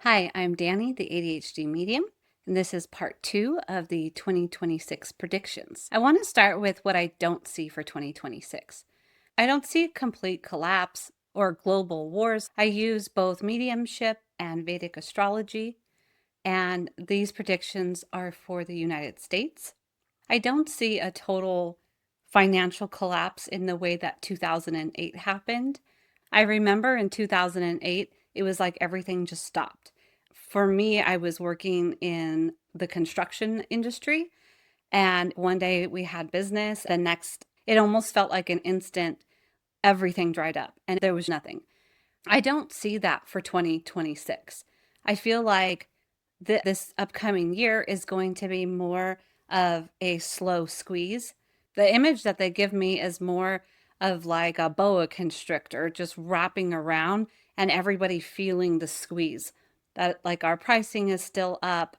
Hi, I'm Danny, the ADHD medium, and this is part 2 of the 2026 predictions. I want to start with what I don't see for 2026. I don't see a complete collapse or global wars. I use both mediumship and Vedic astrology, and these predictions are for the United States. I don't see a total financial collapse in the way that 2008 happened. I remember in 2008, it was like everything just stopped. For me, I was working in the construction industry, and one day we had business. The next, it almost felt like an instant, everything dried up and there was nothing. I don't see that for 2026. I feel like this upcoming year is going to be more of a slow squeeze. The image that they give me is more of like a boa constrictor just wrapping around and everybody feeling the squeeze. That like our pricing is still up.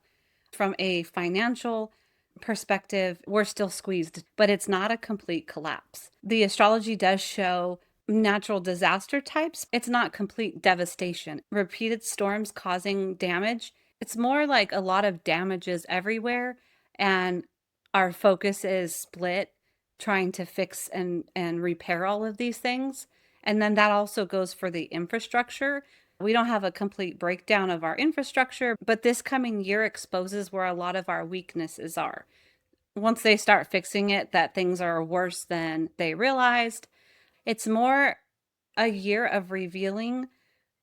From a financial perspective, we're still squeezed, but it's not a complete collapse. The astrology does show natural disaster types. It's not complete devastation. Repeated storms causing damage. It's more like a lot of damages everywhere, and our focus is split trying to fix and repair all of these things. And then that also goes for the infrastructure. We don't have a complete breakdown of our infrastructure, but this coming year exposes where a lot of our weaknesses are. Once they start fixing it, that things are worse than they realized. It's more a year of revealing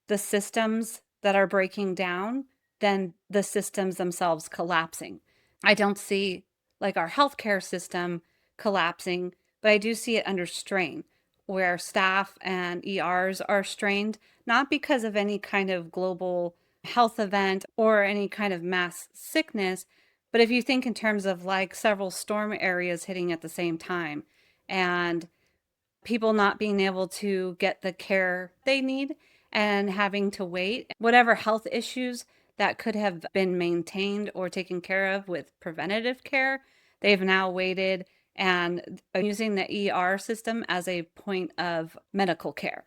the systems that are breaking down than the systems themselves collapsing. I don't see like our healthcare system collapsing, but I do see it under strain where staff and ERs are strained, not because of any kind of global health event or any kind of mass sickness, but if you think in terms of like several storm areas hitting at the same time and people not being able to get the care they need and having to wait, whatever health issues that could have been maintained or taken care of with preventative care, they've now waited and using the ER system as a point of medical care.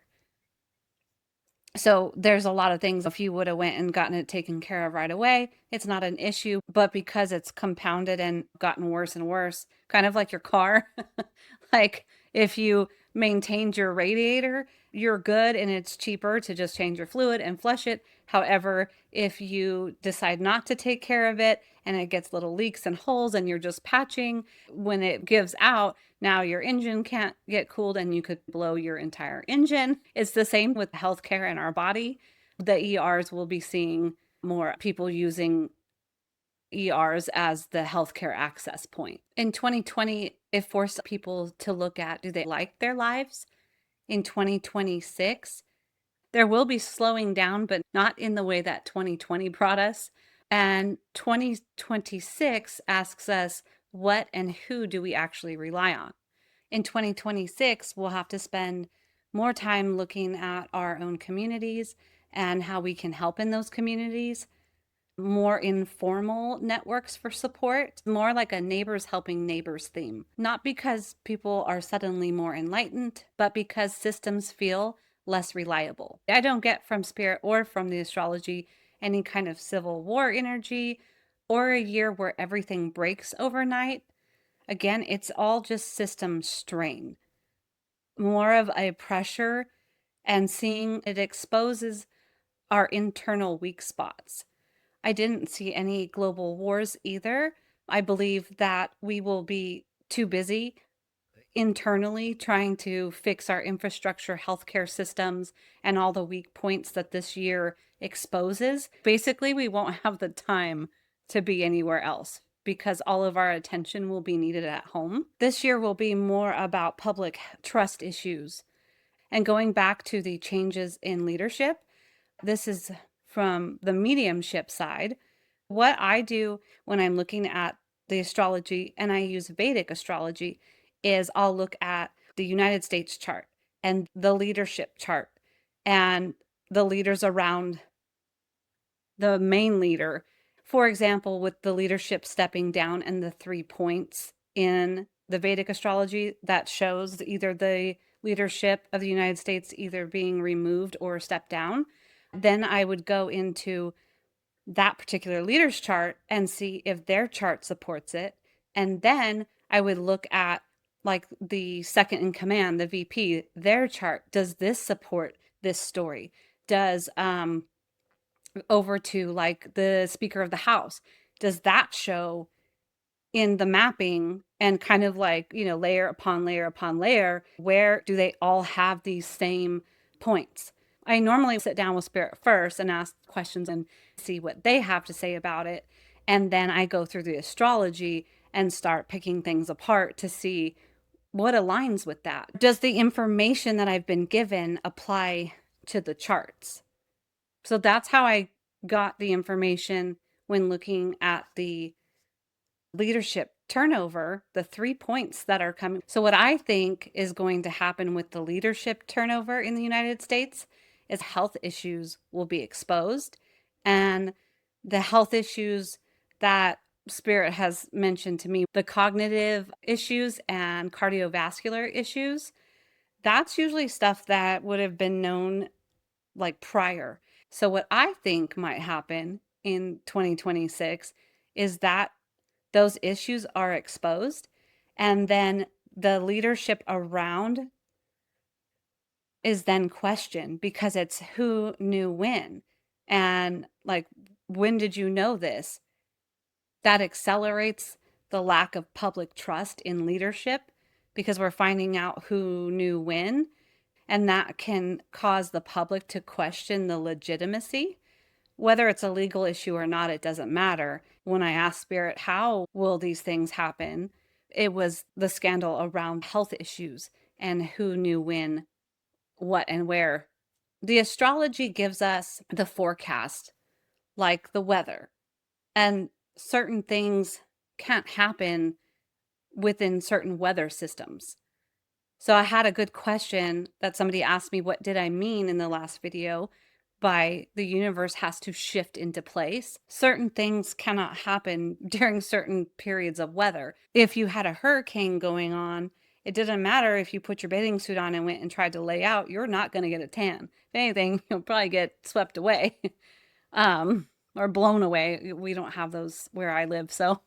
So there's a lot of things. If you would have went and gotten it taken care of right away, it's not an issue, but because it's compounded and gotten worse and worse, kind of like your car, like if you maintained your radiator, you're good and it's cheaper to just change your fluid and flush it. However, if you decide not to take care of it and it gets little leaks and holes and you're just patching, when it gives out, now your engine can't get cooled and you could blow your entire engine. It's the same with healthcare in our body. The ERs will be seeing more people using ERs as the healthcare access point. In 2020, it forced people to look at, do they like their lives? In 2026, there will be slowing down, but not in the way that 2020 brought us. And 2026 asks us, what and who do we actually rely on? In 2026, we'll have to spend more time looking at our own communities and how we can help in those communities, more informal networks for support, more like a neighbors helping neighbors theme. Not because people are suddenly more enlightened, but because systems feel less reliable. I don't get from spirit or from the astrology any kind of civil war energy or a year where everything breaks overnight. Again, it's all just system strain, more of a pressure, and seeing it exposes our internal weak spots. I didn't see any global wars either. I believe that we will be too busy internally trying to fix our infrastructure, healthcare systems, and all the weak points that this year exposes. Basically, we won't have the time to be anywhere else because all of our attention will be needed at home. This year will be more about public trust issues. And going back to the changes in leadership, this is from the mediumship side. What I do when I'm looking at the astrology, and I use Vedic astrology, is I'll look at the United States chart and the leadership chart and the leaders around the main leader. For example, with the leadership stepping down and the 3 points in the Vedic astrology that shows either the leadership of the United States either being removed or stepped down, then I would go into that particular leader's chart and see if their chart supports it. And then I would look at like the second in command, the VP, their chart. Does this support this story? Does over to like the Speaker of the House, does that show in the mapping, and kind of like, layer upon layer upon layer, where do they all have these same points? I normally sit down with Spirit first and ask questions and see what they have to say about it. And then I go through the astrology and start picking things apart to see what aligns with that. Does the information that I've been given apply to the charts? So that's how I got the information when looking at the leadership turnover, the 3 points that are coming. So, what I think is going to happen with the leadership turnover in the United States is health issues will be exposed. And the health issues that Spirit has mentioned to me, the cognitive issues and cardiovascular issues, that's usually stuff that would have been known like prior. So, what I think might happen in 2026 is that those issues are exposed, and then the leadership around is then questioned because it's who knew when, and like, when did you know this? That accelerates the lack of public trust in leadership because we're finding out who knew when, and that can cause the public to question the legitimacy. Whether it's a legal issue or not, it doesn't matter. When I asked Spirit, how will these things happen? It was the scandal around health issues and who knew when, what, and where. The astrology gives us the forecast, like the weather, and certain things can't happen within certain weather systems. So I had a good question that somebody asked me, what did I mean in the last video by the universe has to shift into place? Certain things cannot happen during certain periods of weather. If you had a hurricane going on, it didn't matter if you put your bathing suit on and went and tried to lay out, you're not going to get a tan. If anything, you'll probably get swept away or blown away. We don't have those where I live, so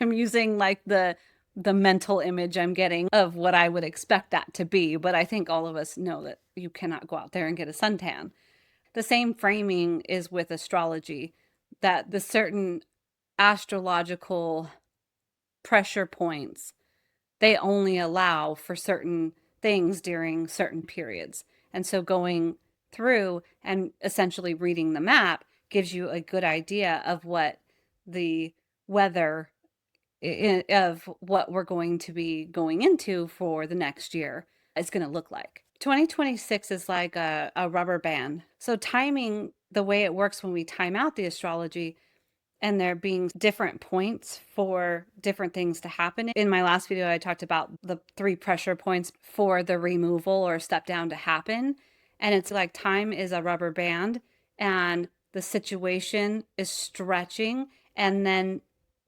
I'm using like the mental image I'm getting of what I would expect that to be. But I think all of us know that you cannot go out there and get a suntan. The same framing is with astrology, that the certain astrological pressure points, they only allow for certain things during certain periods. And so going through and essentially reading the map gives you a good idea of what the weather of what we're going to be going into for the next year is going to look like. 2026 is like a rubber band. So timing, the way it works when we time out the astrology, and there being different points for different things to happen. In my last video, I talked about the 3 pressure points for the removal or step down to happen. And it's like time is a rubber band and the situation is stretching. And then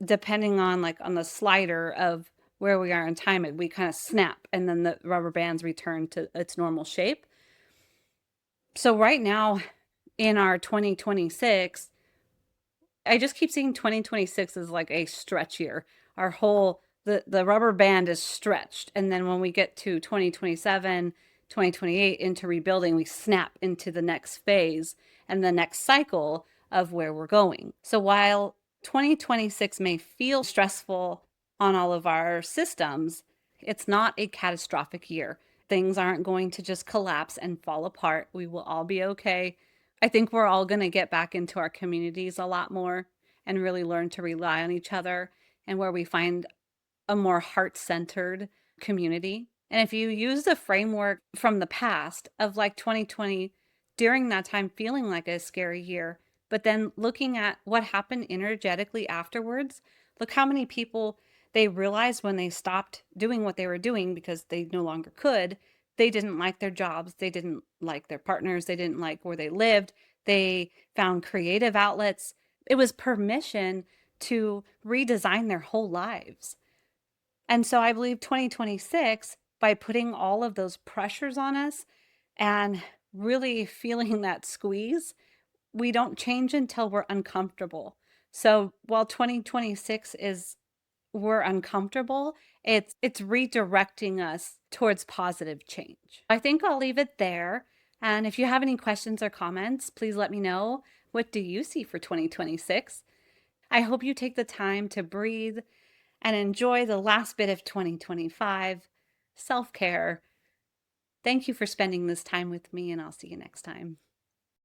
depending on like on the slider of where we are in time, we kind of snap and then the rubber bands return to its normal shape. So right now in our 2026, I just keep seeing 2026 as like a stretch year. Our whole the rubber band is stretched, and then when we get to 2027, 2028 into rebuilding, we snap into the next phase and the next cycle of where we're going. So while 2026 may feel stressful on all of our systems, it's not a catastrophic year. Things aren't going to just collapse and fall apart. We will all be okay. I think we're all going to get back into our communities a lot more and really learn to rely on each other, and where we find a more heart-centered community. And if you use the framework from the past of like 2020, during that time feeling like a scary year, but then looking at what happened energetically afterwards, look how many people they realized when they stopped doing what they were doing because they no longer could. They didn't like their jobs. They didn't like their partners. They didn't like where they lived. They found creative outlets. It was permission to redesign their whole lives. And so I believe 2026, by putting all of those pressures on us and really feeling that squeeze, we don't change until we're uncomfortable. So while 2026 is we're uncomfortable, it's redirecting us towards positive change. I think I'll leave it there. And if you have any questions or comments, please let me know. What do you see for 2026? I hope you take the time to breathe and enjoy the last bit of 2025. Self-care. Thank you for spending this time with me, and I'll see you next time.